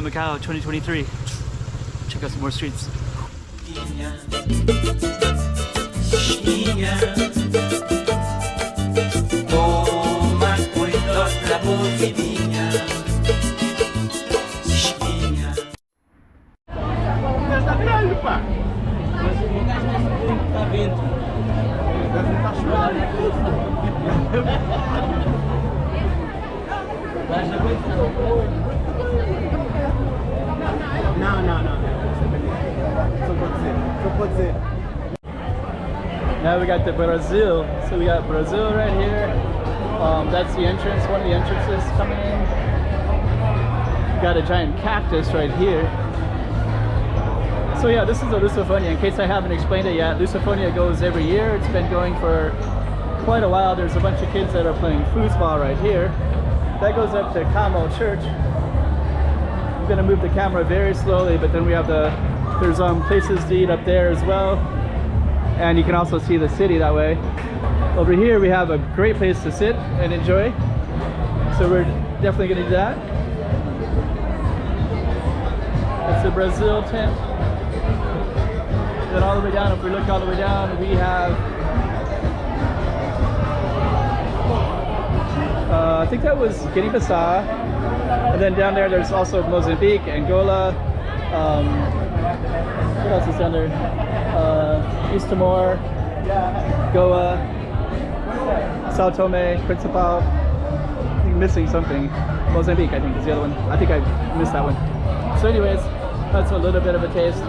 Macau 2023. Check out some more streets. Now we got the Brazil. So we got Brazil right here. That's the entrance, one of the entrances coming in. We got a giant cactus right here. So yeah, this is a Lusofonia. In case I haven't explained it yet, Lusofonia goes every year. It's been going for quite a while. There's a bunch of kids that are playing foosball right here. That goes up to Camo Church. I'm gonna move the camera very slowly, but then we have there's places to eat up there as well. And you can also see the city that way. Over here we have a great place to sit and enjoy. So we're definitely gonna do that. That's the Brazil tent. Then all the way down, if we look all the way down, we have I think that was Guinea-Bissau. And then down there's also Mozambique, Angola. What else is down there? East Timor, Goa, Sao Tome, Principal. I think I'm missing something. Mozambique, I think, is the other one. I think I missed that one. So anyways, that's a little bit of a taste.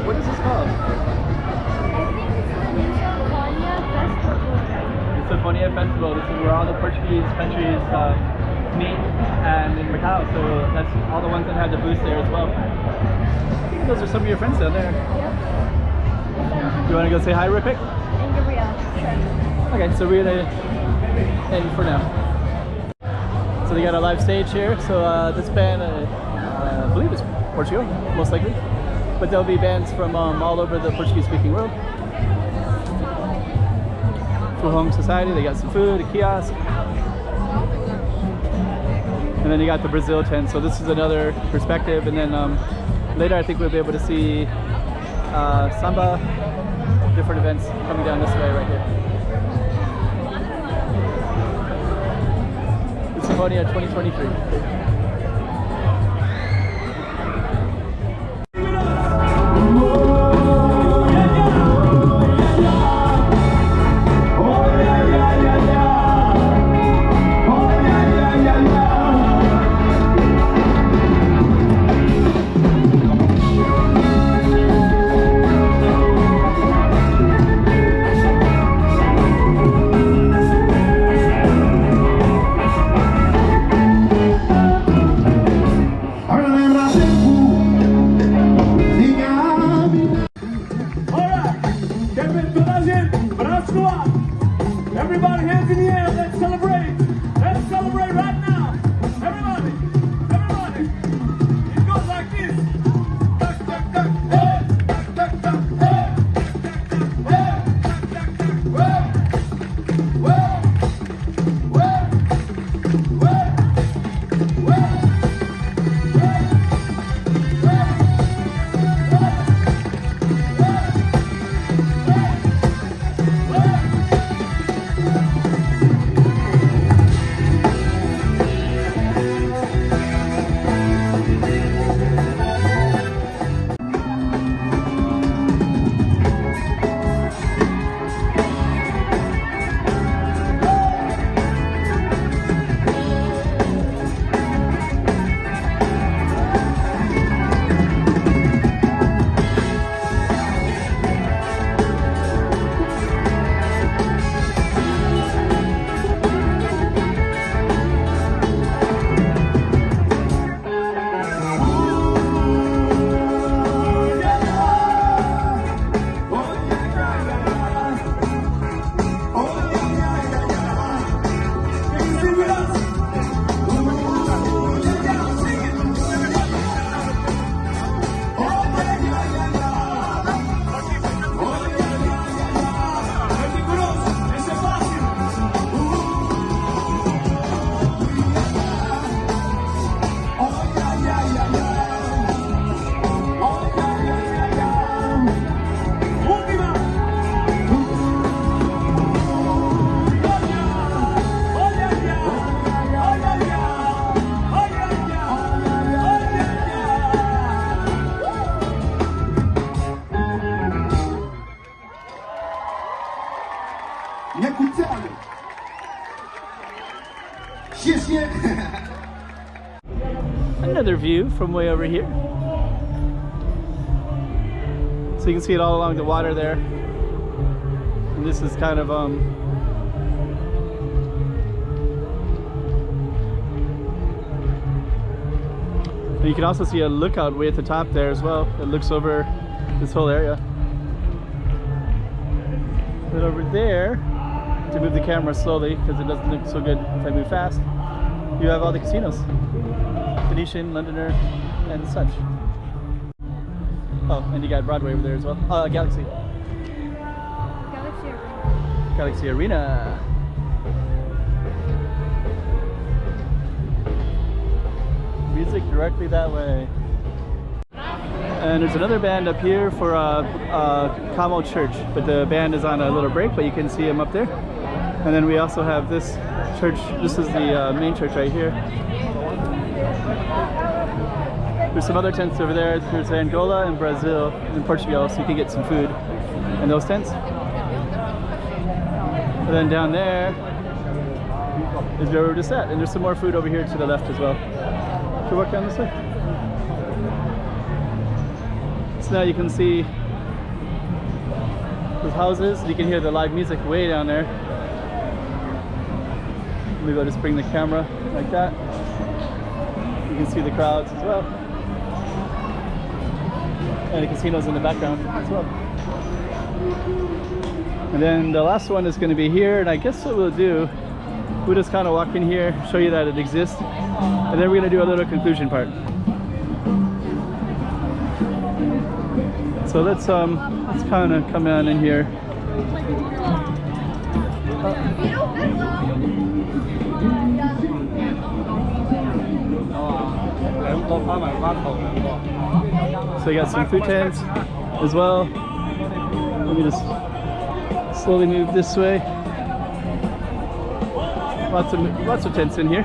What is this called? Lusofonia Festival. This is where all the Portuguese countries meet, and in Macau, so that's all the ones that have the booths there as well. I think those are some of your friends down there. Yep. You want to go say hi real quick? And Gabrielle, sure. Okay, so we're gonna end for now. So they got a live stage here, so this band, I believe it's Portugal, most likely. But there'll be bands from all over the Portuguese-speaking world. Full Home Society, they got some food, a kiosk. And then you got the Brazil tent, so this is another perspective. And then later I think we'll be able to see samba, different events coming down this way right here. Lusofonia 2023. another view from way over here. So you can see it all along the water there. And this is kind of and you can also see a lookout way at the top there as well. It looks over this whole area. But over there, to move the camera slowly because it doesn't look so good if I move fast, you have all the casinos. Venetian, Londoner, and such. Oh, and you got Broadway over there as well. Galaxy. Galaxy Arena. Music directly that way. And there's another band up here for Macau Church, but the band is on a little break, but you can see them up there. And then we also have this church. This is the main church right here. There's some other tents over there. There's Angola and Brazil and Portugal, so you can get some food in those tents. And then down there is where we're just at. And there's some more food over here to the left as well. Should we walk down this way? So now you can see those houses. You can hear the live music way down there. Maybe I'll just bring the camera like that. You can see the crowds as well. And the casinos in the background as well. And then the last one is going to be here, and I guess what we'll do, we'll just kind of walk in here, show you that it exists, and then we're going to do a little conclusion part. So let's kind of come on in here. So you got some food tents as well. Let me just slowly move this way. Lots of tents in here.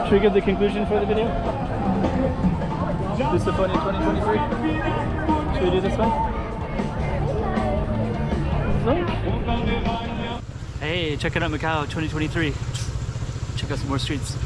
Should we give the conclusion for the video? Lusofonia 2023. Should we do this one? Hey, checking out Macau 2023. Check out some more streets.